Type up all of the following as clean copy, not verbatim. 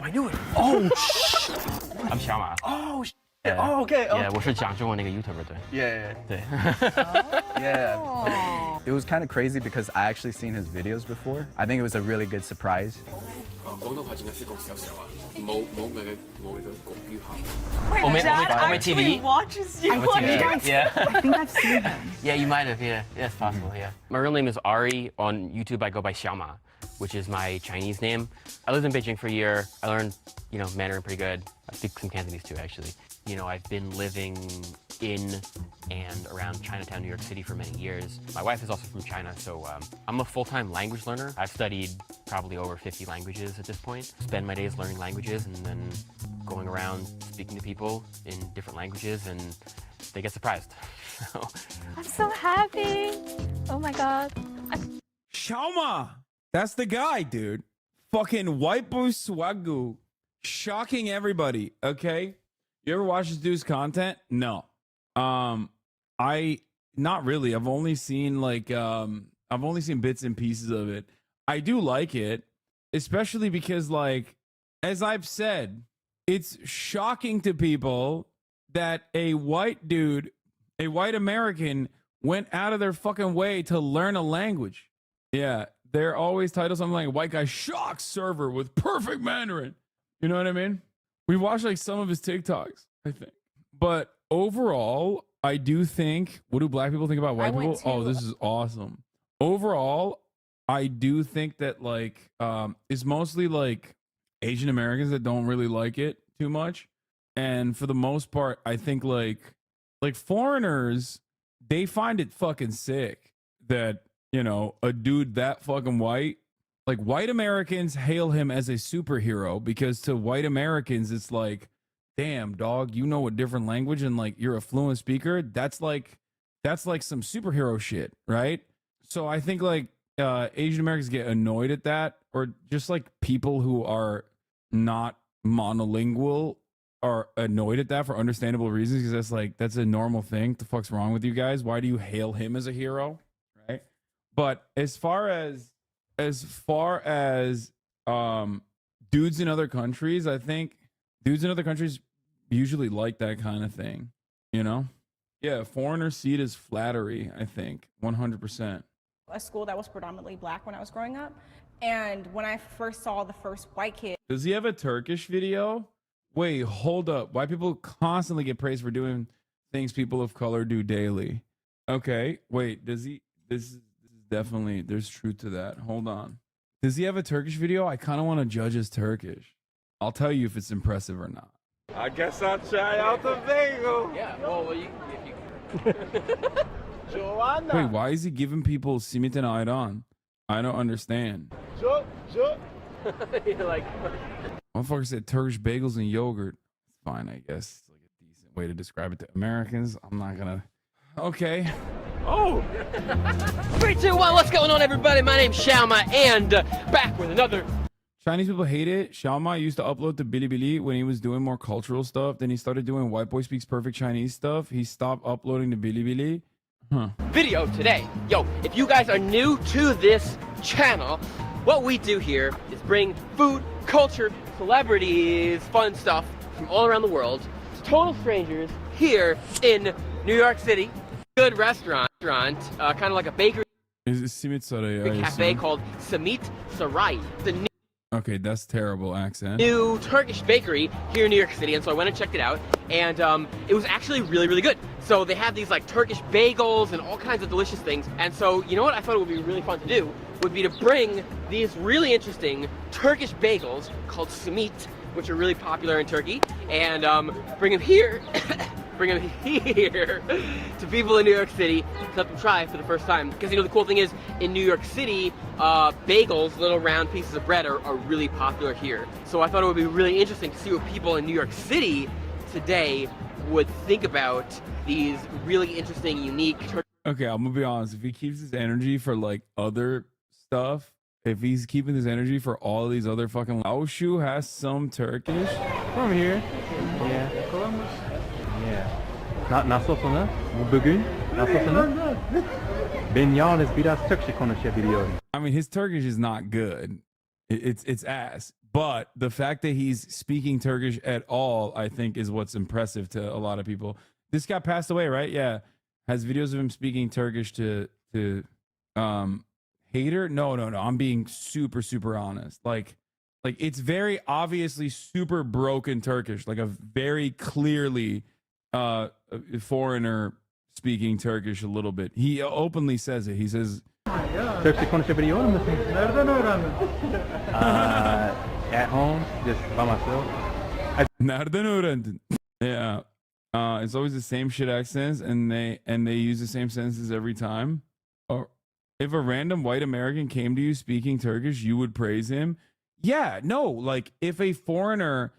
I knew it. Oh, I'm 小马。 oh, oh, okay. Yeah， 我是讲中文那个 YouTuber， 对。 Yeah. 对。Yeah. It was kind of crazy because I actually seen his videos before. I think it was a really good surprise. 廣東話淨係識講少少啊，冇嘅講語下。 Wait, Dad Omid actually TV? watches you. Yeah. I think I've seen him. Yeah, you might have. Yeah, it's possible. Yeah. My real name is Ari. On YouTube, I go by Xiaoma, which is my Chinese name. I lived in Beijing for a year. I learned, Mandarin pretty good. I speak some Cantonese too, actually. I've been living in and around Chinatown, New York City for many years. My wife is also from China, so I'm a full-time language learner. I've studied probably over 50 languages at this point. Spend my days learning languages and then going around speaking to people in different languages, and they get surprised. I'm so happy. Oh my god. Xiaoma! That's the guy, dude. Fucking white boy swagoo. Shocking everybody, okay? You ever watch this dude's content? No. I not really. I've only seen bits and pieces of it. I do like it, especially because as I've said, it's shocking to people that a white dude, a white American went out of their fucking way to learn a language. Yeah, they're always titled something like "White Guy Shocks Server with Perfect Mandarin." You know what I mean? We watched some of his TikToks, I think. But overall, I do think, what do black people think about white people? Oh, this is awesome. Overall, I do think that it's mostly Asian Americans that don't really like it too much. And for the most part, I think like foreigners, they find it fucking sick that, a dude that fucking white, white Americans hail him as a superhero because to white Americans, it's like, damn, dog, you know a different language and you're a fluent speaker. That's like some superhero shit, right? So I think Asian Americans get annoyed at that, or just people who are not monolingual are annoyed at that for understandable reasons, because that's a normal thing. What the fuck's wrong with you guys? Why do you hail him as a hero, right? But as far as dudes in other countries, I think dudes in other countries usually like that kind of thing, Yeah, foreigners see it as flattery, I think, 100%. A school that was predominantly black when I was growing up. And when I first saw the first white kid. Does he have a Turkish video? Wait, hold up. White people constantly get praised for doing things people of color do daily. Okay, wait, does he? This is definitely, there's truth to that. Hold on. Does he have a Turkish video? I kind of want to judge his Turkish. I'll tell you if it's impressive or not. I guess I'll try out the bagel. Yeah, well, if you... Joanna. Wait, why is he giving people simit and ayran? I don't understand. You're like... Motherfucker said Turkish bagels and yogurt. It's fine, I guess. It's a decent way to describe it to Americans. I'm not gonna... Okay. Oh! 3, 2, 1, what's going on, everybody? My name's Xiaoma, and back with another... Chinese people hate it. Xiaoma used to upload to Bilibili when he was doing more cultural stuff. Then he started doing White Boy Speaks Perfect Chinese stuff. He stopped uploading to Bilibili. Video today. Yo, if you guys are new to this channel, what we do here is bring food, culture, celebrities, fun stuff from all around the world to total strangers here in New York City. Good restaurant, kind of like a bakery Is it Simit Saray? cafe called Samit Sarai. The Okay, that's terrible accent. new Turkish bakery here in New York City, and so I went and checked it out, and it was actually really, really good. So they have these Turkish bagels and all kinds of delicious things, and so you know what I thought it would be really fun to do would be to bring these really interesting Turkish bagels called simit, which are really popular in Turkey, and bring them here to people in New York City to let them try for the first time. Because the cool thing is, in New York City, bagels, little round pieces of bread, are really popular here. So I thought it would be really interesting to see what people in New York City today would think about these really interesting, unique Okay, I'm gonna be honest. If he keeps his energy for other stuff, if he's keeping his energy for all these other fucking... Laoshu has some Turkish. From here. Yeah. Columbus. Yeah. Nasılsınız? Bugün nasılsınız? Ben yalnız biraz Türkçe konuşabiliyorum. I mean, his Turkish is not good. It's ass. But the fact that he's speaking Turkish at all, I think, is what's impressive to a lot of people. This guy passed away, right? Yeah. Has videos of him speaking Turkish to hater? No. I'm being super honest. Like it's very obviously super broken Turkish, like a very clearly foreigner speaking Turkish a little bit. He openly says it. He says, Turkçe konuşabiliyor musun? Nereden öğrendin? At home, just by myself. Nereden öğrendin? Yeah. It's always the same shit accents, and they use the same sentences every time. Or if a random white American came to you speaking Turkish, you would praise him. Yeah, no, like if a foreigner,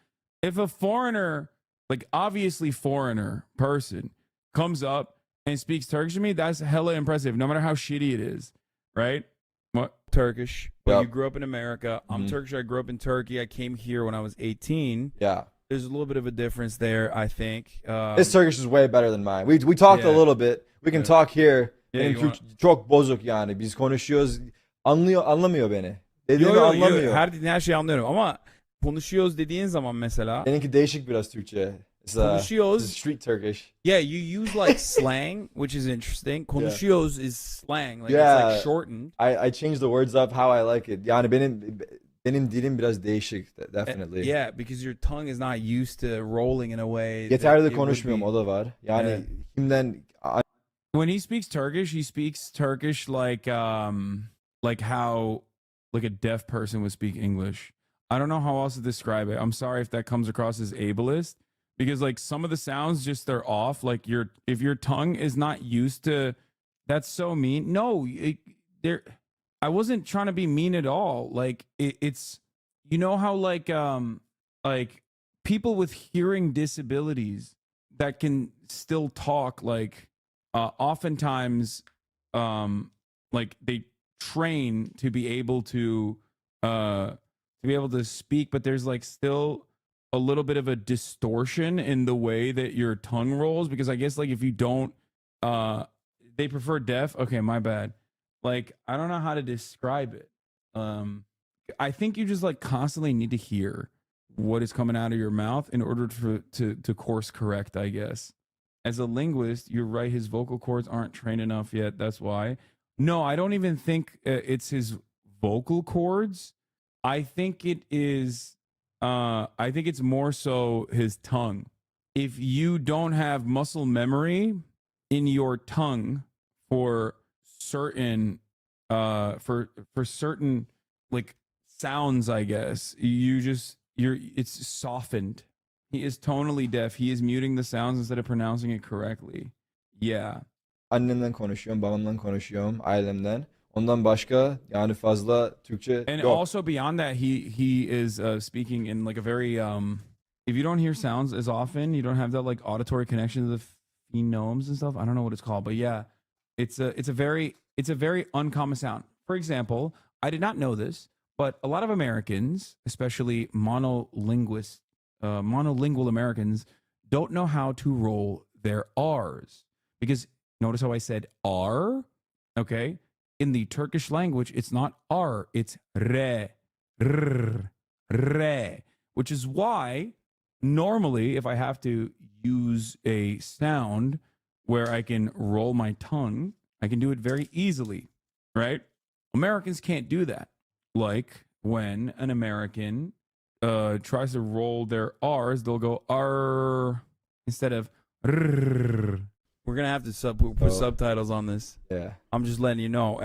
like obviously foreigner person comes up and speaks Turkish to me, that's hella impressive, no matter how shitty it is, right? What? Turkish. But you grew up in America. I'm Turkish. I grew up in Turkey. I came here when I was 18. Yeah. There's a little bit of a difference there, I think. His Turkish is way better than mine. We talked a little bit. We can talk here. Benim Türkçe çok bozuk yani. Biz konuşuyoruz. Anlamıyor beni. Dediğimi anlamıyor. Her şeyi anlıyorum ama konuşuyoruz dediğin zaman mesela. Benimki değişik biraz Türkçe. Konuşuyoruz. Street Turkish. Yeah, you use like slang, which is interesting. Konuşuyoruz is slang. Like yeah, it's like shortened. I changed the words up how I like it. Yani benim dilim biraz değişik. Definitely. Yeah, because your tongue is not used to rolling in a way. Yeterli de konuşmuyorum, o da var. Yani kimden... When he speaks Turkish like how like a deaf person would speak English. I don't know how else to describe it. I'm sorry if that comes across as ableist, because like some of the sounds just they're off. Like if your tongue is not used to, that's so mean. No, I wasn't trying to be mean at all. Like it's, you know how like people with hearing disabilities that can still talk, like oftentimes like they train to be able to speak, but there's like still a little bit of a distortion in the way that your tongue rolls, because I guess like if you don't they prefer deaf. Okay, my bad. Like I don't know how to describe it. I think you just like constantly need to hear what is coming out of your mouth in order to course correct, I guess. As a linguist, you're right, his vocal cords aren't trained enough yet. That's why. No, I don't even think it's his vocal cords. I think it is. I think it's more so his tongue. If you don't have muscle memory in your tongue for certain, for certain like sounds, I guess it's softened. He is tonally deaf. He is muting the sounds instead of pronouncing it correctly. Yeah. Annemden konuşuyorum, babamdan konuşuyorum, ailemden. Ondan başka yani fazla Türkçe And yok. also beyond that, he is speaking in like a very if you don't hear sounds as often, you don't have that like auditory connection to the phenomes and stuff. I don't know what it's called, but yeah, it's a very uncommon sound. For example, I did not know this, but a lot of Americans, especially monolingual Americans, don't know how to roll their R's, because notice how I said R, okay? In the Turkish language, it's not R, it's re, re, which is why normally if I have to use a sound where I can roll my tongue, I can do it very easily, right? Americans can't do that. Like when an American tries to roll their R's, they'll go R instead of R. We're gonna have to put subtitles on this. Yeah. I'm just letting you know.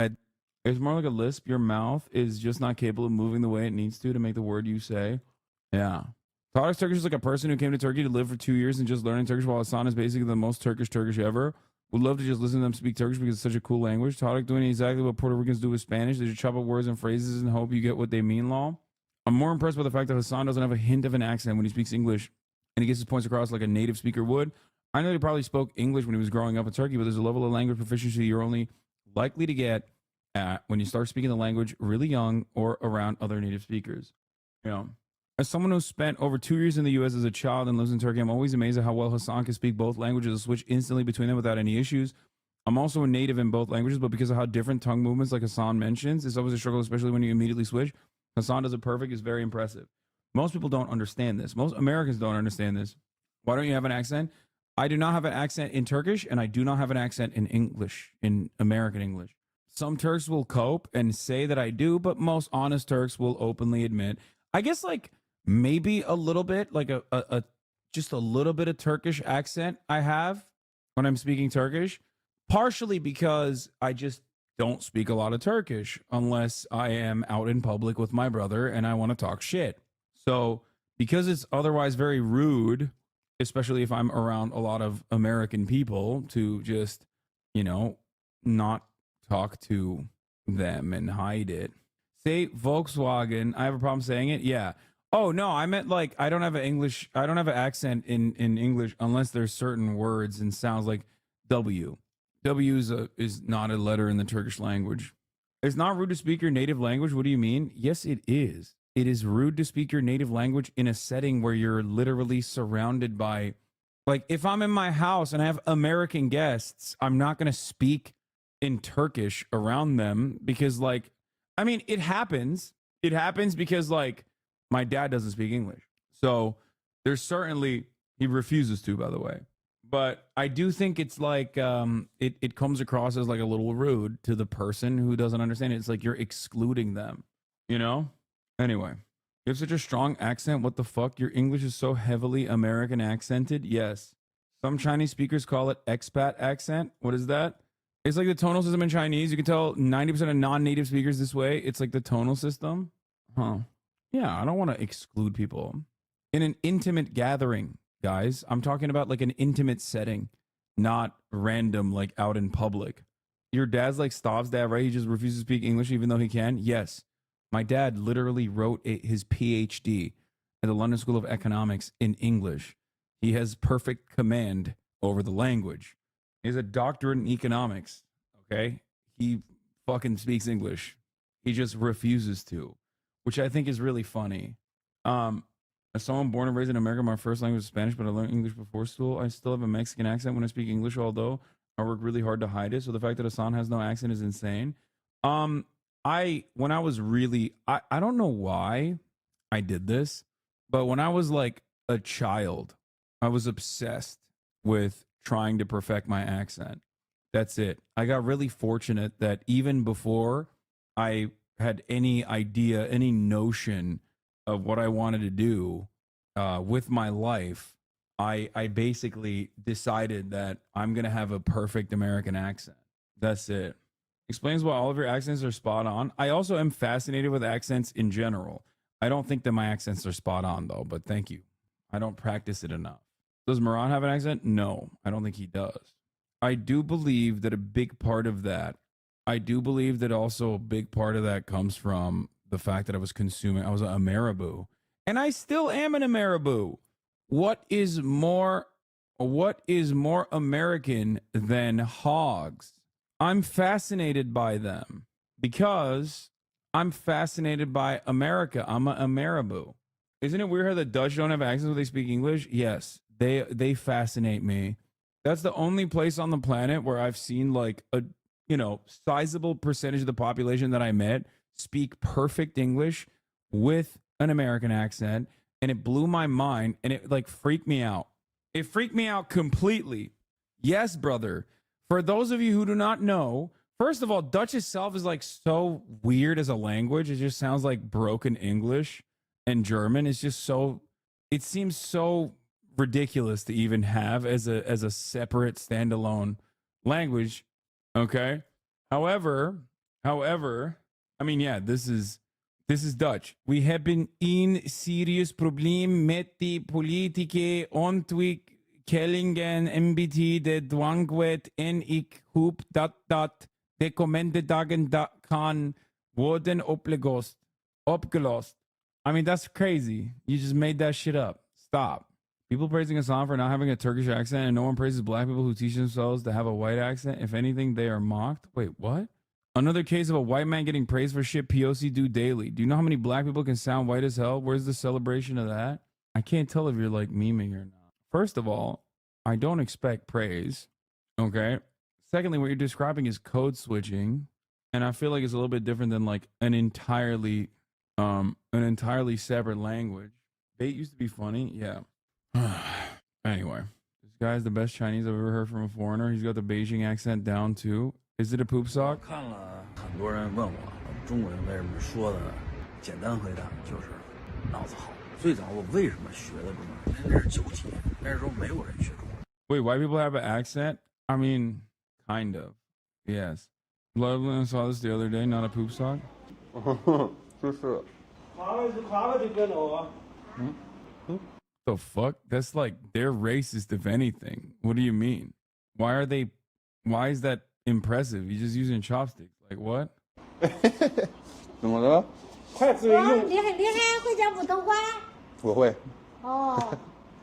It's more like a lisp. Your mouth is just not capable of moving the way it needs to make the word you say. Yeah. Tarık's Turkish is like a person who came to Turkey to live for 2 years and just learning Turkish, while Hasan is basically the most Turkish ever. Would love to just listen to them speak Turkish because it's such a cool language. Tarık doing exactly what Puerto Ricans do with Spanish. They just chop up words and phrases and hope you get what they mean, law. I'm more impressed by the fact that Hasan doesn't have a hint of an accent when he speaks English, and he gets his points across like a native speaker would. I know he probably spoke English when he was growing up in Turkey, but there's a level of language proficiency you're only likely to get at when you start speaking the language really young or around other native speakers. You know, as someone who spent over 2 years in the U.S. as a child and lives in Turkey, I'm always amazed at how well Hasan can speak both languages and switch instantly between them without any issues. I'm also a native in both languages, but because of how different tongue movements, like Hasan mentions, it's always a struggle, especially when you immediately switch. Hasan does it perfect. It's very impressive. Most people don't understand this. Most Americans don't understand this. Why don't you have an accent? I do not have an accent in Turkish, and I do not have an accent in English, in American English. Some Turks will cope and say that I do, but most honest Turks will openly admit. I guess like maybe a little bit, like a just a little bit of Turkish accent I have when I'm speaking Turkish, partially because I just don't speak a lot of Turkish unless I am out in public with my brother and I want to talk shit. So because it's otherwise very rude, especially if I'm around a lot of American people, to just, you know, not talk to them and hide it. Say Volkswagen. I have a problem saying it. Yeah. Oh no, I meant like I don't have an accent in English unless there's certain words and sounds like W. W is not a letter in the Turkish language. It's not rude to speak your native language. What do you mean? Yes, it is. It is rude to speak your native language in a setting where you're literally surrounded by, like, if I'm in my house and I have American guests, I'm not going to speak in Turkish around them because, like, I mean, it happens. It happens because, like, my dad doesn't speak English. So there's certainly, he refuses to, by the way. But I do think it's like, it comes across as like a little rude to the person who doesn't understand it. It's like you're excluding them, you know? Anyway, you have such a strong accent. What the fuck? Your English is so heavily American accented. Yes. Some Chinese speakers call it expat accent. What is that? It's like the tonal system in Chinese. You can tell 90% of non-native speakers this way. It's like the tonal system. Huh. Yeah, I don't want to exclude people. In an intimate gathering, guys, I'm talking about like an intimate setting, not random, like out in public. Your dad's like Stav's dad, right? He just refuses to speak English even though he can. Yes. My dad literally wrote his PhD at the London School of Economics in English. He has perfect command over the language. He has a doctorate in economics, okay? He fucking speaks English. He just refuses to, which I think is really funny. As someone born and raised in America, my first language is Spanish, but I learned English before school. I still have a Mexican accent when I speak English, although I work really hard to hide it. So the fact that Hasan has no accent is insane. When I was really, I don't know why I did this, but when I was like a child, I was obsessed with trying to perfect my accent. That's it. I got really fortunate that even before I had any idea, any notion of what I wanted to do with my life, I basically decided that I'm going to have a perfect American accent. That's it. Explains why all of your accents are spot on. I also am fascinated with accents in general. I don't think that my accents are spot on, though, but thank you. I don't practice it enough. Does Moran have an accent? No, I don't think he does. I do believe that a big part of that, also a big part of that comes from the fact that I was a marabou. And I still am an marabou. What is more American than hogs? I'm fascinated by them because I'm fascinated by America. I'm a marabou. Isn't it weird how the Dutch don't have accents when they speak English? Yes, they fascinate me. That's the only place on the planet where I've seen like a sizable percentage of the population that I met speak perfect English with an American accent, and it blew my mind and it like freaked me out. It freaked me out completely. Yes, brother. For those of you who do not know, first of all, Dutch itself is like so weird as a language. It just sounds like broken English, and German is just so, it seems so ridiculous to even have as a separate standalone language. Okay. However, I mean, yeah, this is Dutch. We hebben een serious probleem met de politieke ontwikkelingen MBT de dwangwet en ik hoop dat de komende dagen kan worden opgelost. I mean, that's crazy. You just made that shit up. Stop. People praising Hasan for not having a Turkish accent, and no one praises black people who teach themselves to have a white accent. If anything, they are mocked. Wait, what? Another case of a white man getting praised for shit POC do daily. Do you know how many black people can sound white as hell? Where's the celebration of that? I can't tell if you're like memeing or not. First of all, I don't expect praise. Okay. Secondly, what you're describing is code switching. And I feel like it's a little bit different than like an entirely an entirely separate language. Bait used to be funny, yeah. Anyway, this guy's the best Chinese I've ever heard from a foreigner. He's got the Beijing accent down too. Is it a poop sock? 看了很多人问我中文为什么说的，简单回答就是脑子好。最早我为什么学的中文？那是90年，那时候没有人学中文。 Wait, white people have an accent? I mean, kind of. Yes. Loveland saw this the other day, not a poop sock. 就是。 The fuck? That's like they're racist if anything. What do you mean? Why is that impressive? You're just using chopsticks. Like what? 怎么了？筷子用你很厉害，会讲普通话。我会。哦，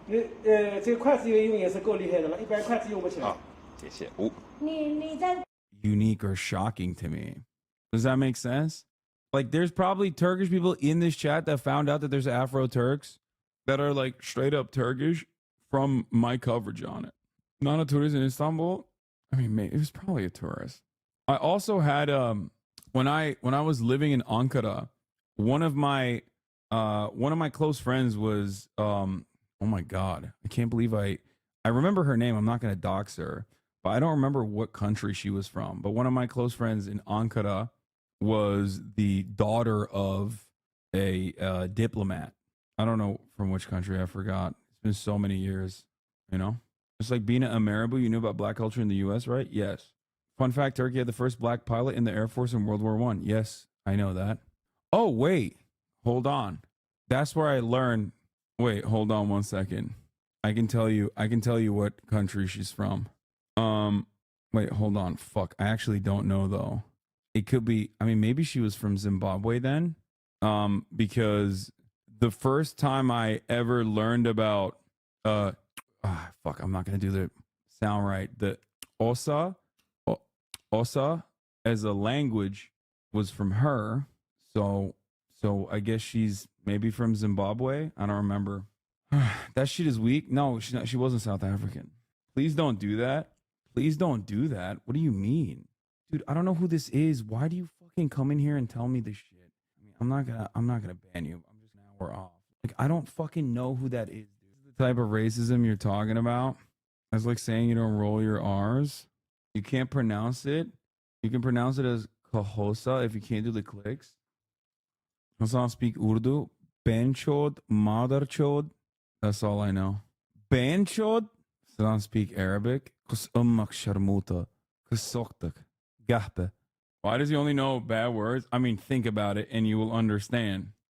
这个筷子用也是够厉害的了，一般筷子用不起来。谢谢。你在 Unique or shocking to me. Does that make sense? Like there's probably Turkish people in this chat that found out that there's Afro Turks that are like straight up Turkish from my coverage on it. Not a tourist in Istanbul. I mean, it was probably a tourist. I also had when I was living in Ankara, one of my close friends was oh my god, I can't believe I remember her name. I'm not gonna dox her, but I don't remember what country she was from. But one of my close friends in Ankara was the daughter of a diplomat. I don't know from which country, I forgot. It's been so many years, you know? Just like being an Ameribu, you knew about black culture in the US, right? Yes. Fun fact, Turkey had the first black pilot in the Air Force in World War I. Yes, I know that. Oh, wait. Hold on. That's where I learned. Wait, hold on one second. I can tell you what country she's from. Wait, hold on. Fuck. I actually don't know though. It could be, I mean, maybe she was from Zimbabwe then. Because the first time I ever learned about fuck, I'm not gonna do the sound right. The Osa as a language was from her. So I guess she's maybe from Zimbabwe. I don't remember. That shit is weak. No, she's not. She wasn't South African. Please don't do that. Please don't do that. What do you mean? Dude, I don't know who this is. Why do you fucking come in here and tell me this shit? I mean, I'm not gonna ban you. I'm just an hour off. Like, I don't fucking know who that is, dude. The type of racism you're talking about. That's like saying you don't roll your R's. You can't pronounce it. You can pronounce it as Kahosa if you can't do the clicks. Hasan speak Urdu. Banchod, Madarchod. That's all I know. Banchod? Hasan speak Arabic. Kus ummak sharmuta. Kusoktak. Gahpe. Why does he only know bad words? I mean, think about it and you will understand.